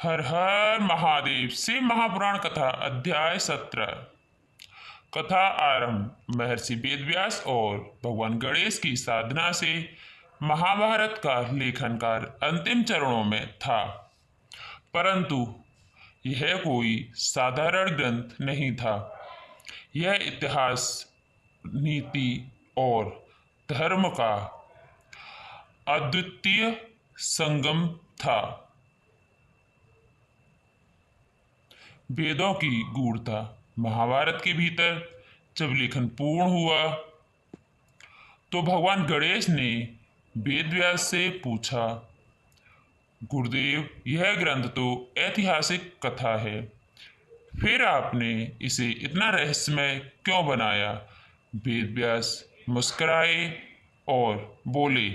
हर हर महादेव। शिव महापुराण कथा अध्याय 17। कथा आरंभ। महर्षि वेदव्यास और भगवान गणेश की साधना से महाभारत का लेखन कार्य अंतिम चरणों में था, परंतु यह कोई साधारण ग्रंथ नहीं था। यह इतिहास, नीति और धर्म का अद्वितीय संगम था। वेदों की गूढ़ता। महाभारत के भीतर जब लेखन पूर्ण हुआ तो भगवान गणेश ने वेदव्यास से पूछा, गुरुदेव, यह ग्रंथ तो ऐतिहासिक कथा है, फिर आपने इसे इतना रहस्यमय क्यों बनाया? वेदव्यास मुस्कुराए और बोले,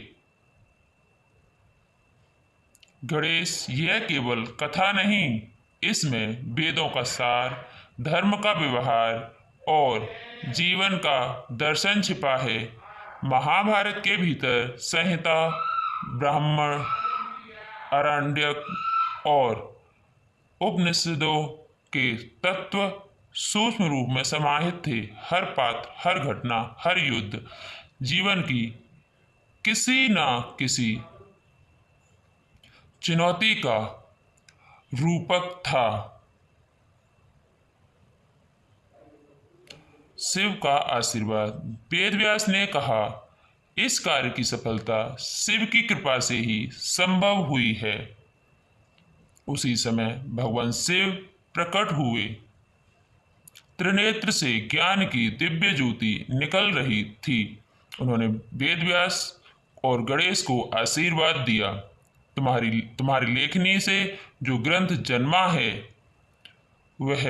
गणेश, यह केवल कथा नहीं, इसमें वेदों का सार, धर्म का व्यवहार और जीवन का दर्शन छिपा है। महाभारत के भीतर संहिता, ब्राह्मण, आरण्यक और उपनिषदों के तत्व सूक्ष्म रूप में समाहित थे। हर पात्र, हर घटना, हर युद्ध जीवन की किसी न किसी चुनौती का रूपक था। शिव का आशीर्वाद। वेदव्यास ने कहा, इस कार्य की सफलता शिव की कृपा से ही संभव हुई है। उसी समय भगवान शिव प्रकट हुए। त्रिनेत्र से ज्ञान की दिव्य ज्योति निकल रही थी। उन्होंने वेदव्यास और गणेश को आशीर्वाद दिया, तुम्हारी लेखनी से जो ग्रंथ जन्मा है वह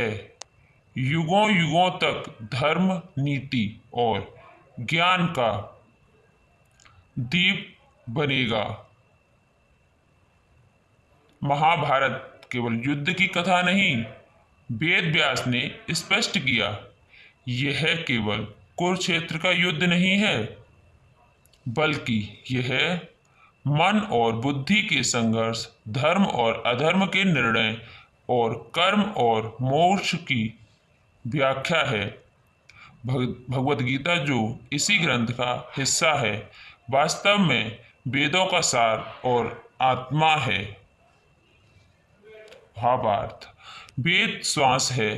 युगों युगों तक धर्म, नीति और ज्ञान का दीप बनेगा। महाभारत केवल युद्ध की कथा नहीं, वेदव्यास ने स्पष्ट किया, यह केवल कुरुक्षेत्र का युद्ध नहीं है, बल्कि यह मन और बुद्धि के संघर्ष, धर्म और अधर्म के निर्णय और कर्म और मोक्ष की व्याख्या है। भगवत गीता, जो इसी ग्रंथ का हिस्सा है, वास्तव में वेदों का सार और आत्मा है। भावार्थ। वेद श्वास है,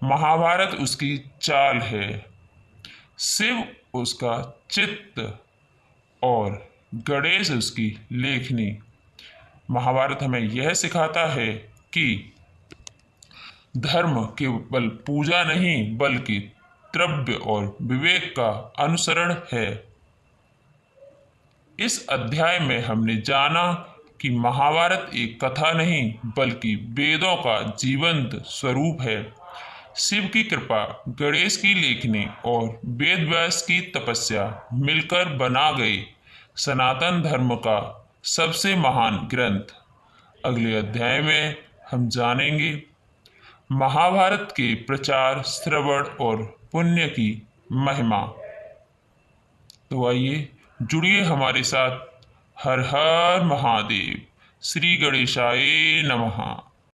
महाभारत उसकी चाल है, शिव उसका चित्त और गणेश उसकी लेखनी। महाभारत हमें यह सिखाता है कि धर्म केवल पूजा नहीं, बल्कि द्रव्य और विवेक का अनुसरण है। इस अध्याय में हमने जाना कि महाभारत एक कथा नहीं, बल्कि वेदों का जीवंत स्वरूप है। शिव की कृपा, गणेश की लेखनी और वेदव्यास की तपस्या मिलकर बना गए सनातन धर्म का सबसे महान ग्रंथ। अगले अध्याय में हम जानेंगे महाभारत के प्रचार, श्रवण और पुण्य की महिमा। तो आइए जुड़िए हमारे साथ। हर हर महादेव। श्री गणेशाय नमः।